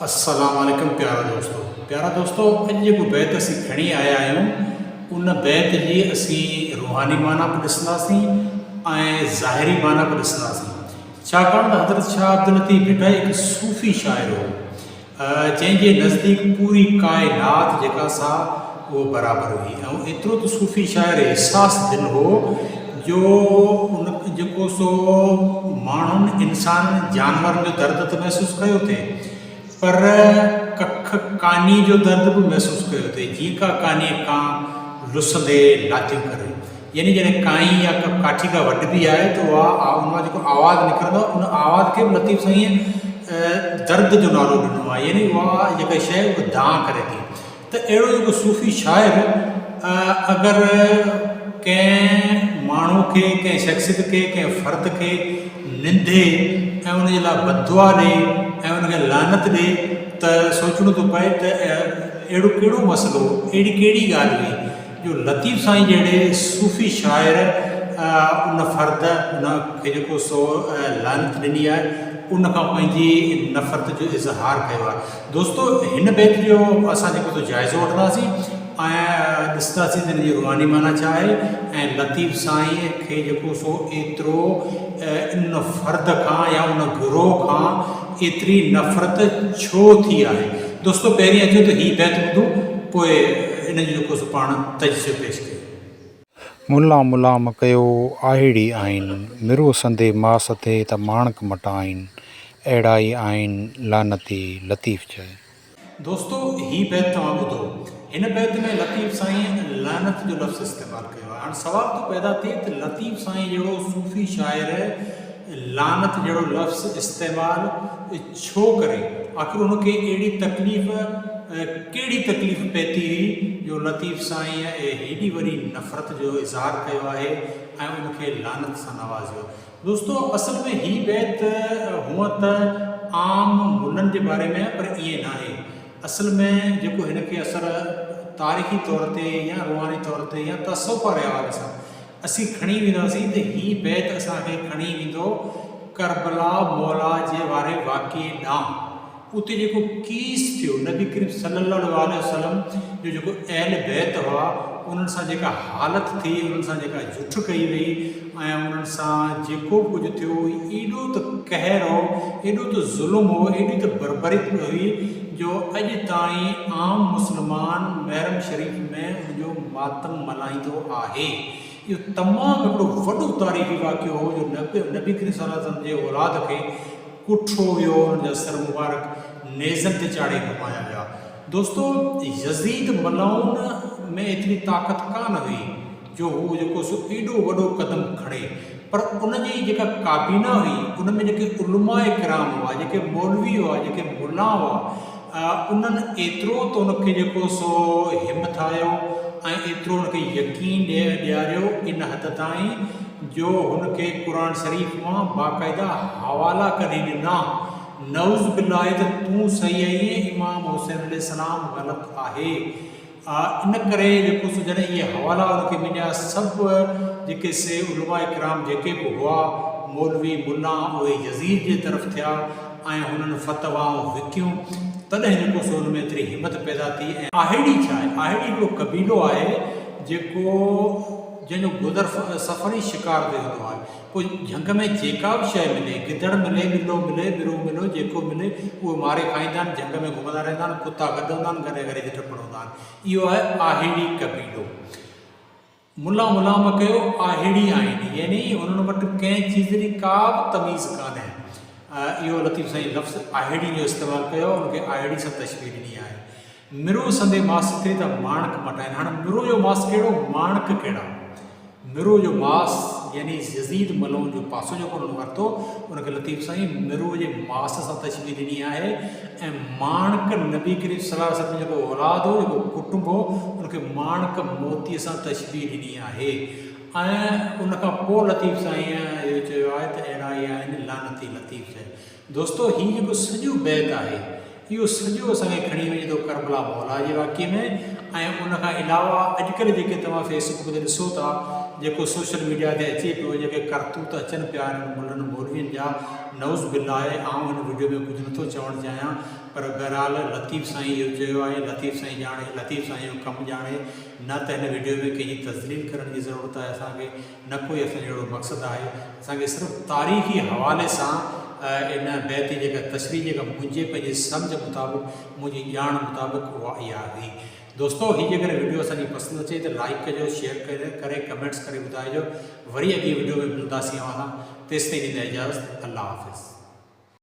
अस्सलाम वालेकुम प्यारा दोस्तों अॼु जेको बैत असीं खणी आया आहियूं उन बैत जी असीं रूहानी माना बि ॾिसंदासीं ऐं ज़ाहिरी माना बि ॾिसंदासीं। छाकाणि त हज़रत शाह अब्दुल लतीफ़ भिटा हिकु सूफ़ी शाइर हो जंहिंजे नज़दीक पूरी काइनात जेका सा उहो बराबरि हुई ऐं एतिरो त सूफ़ी शाइर एहसास दिलि हो जो उन जेको सो माण्हुनि इंसान जानवरनि जो दर्द त महसूसु कयो थिए पर कख कानी जो दर्द बि महसूसु कयो थिए। जीअं का कानी कां लुसंदे लाथियूं करे, यानी जॾहिं काई या काठी खां वढबी आहे त उहा उन मां जेको आवाज़ु निकिरंदो आहे उन आवाज़ खे बि लतीफ़ साईं दर्द जो नालो ॾिनो आहे, यानी उहा जेका शइ उहा दां करे थी। त अहिड़ो जेको सूफ़ी शाइर अगरि कंहिं माण्हू खे, कंहिं शख़्सियत खे, कंहिं फ़र्द खे निंदे ऐं उनजे लाइ बददुआ ॾे ऐं उनखे लानत ॾे त सोचणो थो पए त अहिड़ो कहिड़ो मसइलो, अहिड़ी कहिड़ी ॻाल्हि हुई जो लतीफ़ साईं जहिड़े सूफ़ी शाइर उन फ़र्द उनखे जेको सो लानत ॾिनी आहे उन खां पंहिंजी नफ़रत जो इज़हार कयो आहे। दोस्तो हिन बैत जो असां जेको सो जाइज़ो वठंदासीं ऐं ॾिसंदासीं त हिन जी रूहानी माना छा आहे ऐं लतीफ़ साईं खे जेको सो एतिरो इन फ़र्द खां या उन गिरोह खां एतिरी नफ़रत छो थी आहे। दोस्तो पहिरीं अचो त हीअ बैत ॿुधो, पोइ इन जो जेको सो पाण तजज़ियो पेश कयूं। मुला मुलाम कयो आहिड़ी आहिनि, मिरो संदे मास थे त माणक मटाइनि, अहिड़ा ई आहिनि लानती लतीफ़ चए। दोस्तो हीअ बैत तव्हां ॿुधो, हिन बैत में लतीफ़ साईं लानत जो लफ़्ज़ इस्तेमालु कयो आहे। हाणे सुवाल थो पैदा थिए त लतीफ़ साईं जहिड़ो सूफ़ी शाइर लानत जहिड़ो लफ़्ज़ इस्तेमालु छो करे, आख़िर उनखे अहिड़ी तकलीफ़ कहिड़ी तकलीफ़ पइती हुई जो लतीफ़ साईं हेॾी वॾी नफ़रत जो इज़हार कयो आहे ऐं उनखे लानत सां नवाज़ियो। दोस्तो असल में हीअ बैत हूअं त आम मुननि जे बारे में आहे पर ईअं न आहे। असल में जेको हिनखे असर तारीख़ी तौर ते या रूहानी तौर ते या तसव्वुफ़ वारे हवाले सां असीं खणी वेंदासीं त हीअ बैत असांखे खणी वेंदो करबला मौला जे वारे वाक़िए ॾांहुं। उते जेको कीस थियो नबी करीम सल्लल्लाहु अलैहि वसल्लम जो जेको अहल बैत हुआ उन्हनि सां जेका हालत थी, उन्हनि सां जेका झुठ कई वई ऐं उन्हनि सां जेको कुझु थियो एॾो त कहर हो, एॾो त ज़ुल्म हो, एॾी त बर्बरियत हुई जो अॼु ताईं आम मुस्लमान महरम शरीफ़ में उनजो मातम मल्हाईंदो आहे। इहो तमामु हिकिड़ो वॾो तारीख़ी वाक़ियो हो जो नबी करीम सल्लल्लाहु अलैहि वसल्लम जे औलाद खे कुठो वियो, हुनजा सर मुबारक नेज़नि ते चाढ़े घुमाया विया। दोस्तो यज़ीद मलाउन में एतिरी ताक़त कान हुई जो हू जेको सो एॾो वॾो क़दम खणे, पर उनजी जेका काबीना हुई उन में जेके उलमाए किराम हुआ, जेके मौलवी हुआ, जेके मुला हुआ, उन्हनि एतिरो त उनखे जेको सो हिमत आयो ऐं एतिरो उनखे यकीन ॾियारियो इन हद ताईं जो हुनखे क़ुर शरीफ़ मां बाक़ाइदा हवाला कढी ॾिना। नऊज़ बिल्लाह त तूं सही आहीं, इमाम हुसैन अलैहिस्सलाम ग़लति आहे। इन करे जेको सो जॾहिं इहे हवाला उनखे मिलिया, सभु जेके से उलमा किराम जेके बि हुआ मौलवी मुला उहे यज़ीद जे तरफ़ थिया ऐं हुननि फ़तवाऊं विकियूं। तॾहिं जेको सो हुन में एतिरी हिमत पैदा थी। ऐं आहिड़ी छा आहे? आहिड़ी हिकिड़ो कबीलो आहे जेको जंहिंजो गुज़र सफ़र ई शिकार ते हूंदो आहे। पोइ झंग में जेका बि शइ मिले, गिदड़ मिले, ॿिलो मिले, बिरो मिलो, जेको मिले उहो मारे खाईंदा आहिनि, झंग में घुमंदा रहंदा आहिनि, कुता गॾु हूंदा आहिनि, घरे घरे जिते पढ़ंदा आहिनि। इहो आहे आहिड़ी कबीलो। मुला मुलाम कयो आहिड़ी आहिनि, यानी उन्हनि वटि कंहिं चीज़ जी का बि तमीज़ कान्हे। इहो लतीफ़ साईं लफ़्ज़ आहिड़ी जो इस्तेमालु कयो, उनखे आहिड़ी सां तशबीह ॾिनी आहे। मिरो संदे मास थिए त माणक मटाइनि। हाणे मिरो जो मास कहिड़ो, माणक कहिड़ा? मिरो जो मास यानी यज़ीद मलाउन जो पासो जेको उन्हनि वरितो उनखे लतीफ़ साईं मिरो जे मास सां तशबीह ॾिनी आहे। ऐं माणक नबी करीम सल्लल्लाहु अलैहि वसल्लम जेको औलाद हो, जेको कुटुंब हो, उनखे माणक मोतीअ सां तशबीह ॾिनी आहे। ऐं उनखां पोइ लतीफ़ साईं इहो चयो आहे त अहिड़ा ई आहिनि लानती लतीफ़ चए। दोस्तो हीअ जेको सॼो बैत आहे इहो सॼो असांखे खणी वञे थो करबला मौला जे वाक़िए में। ऐं उनखां अलावा अॼुकल्ह जेके तव्हां फेसबुक ते ॾिसो था, जेको सोशल मीडिया ते अचे पियो, जेके करतूत अचनि पिया मुलनि मौलवियुनि जा, नऊज़ बिल्लाह आहे। आउं हिन वीडियो में कुझु नथो चवणु चाहियां, पर बहरहाल लतीफ़ साईं इहो चयो आहे, लतीफ़ साईं ॼाणे, लतीफ़ साईं जो कमु ॼाणे, न त हिन वीडियो में कंहिंजी तज़लील करण जी ज़रूरत आहे असांखे, न कोई असांजो अहिड़ो मक़सदु आहे। असांखे सिर्फ़ु तारीख़ी हवाले सां इन बैत जी जेका तशरीह जेका मुंहिंजे पंहिंजे सम्झ मुताबिक़, मुंहिंजी ॼाण मुताबिक़ उहा इहा हुई। दोस्तों, हीअ जेकर वीडियो असांजी पसंदि अचे त लाइक कजो, शेयर करे कमेंट्स करे ॿुधाइजो। वरी अॻे वीडियो में मिलंदासीं अवां सां, तेसिताईं ॾींदा इजाज़त। अल्लाह हाफ़िज़।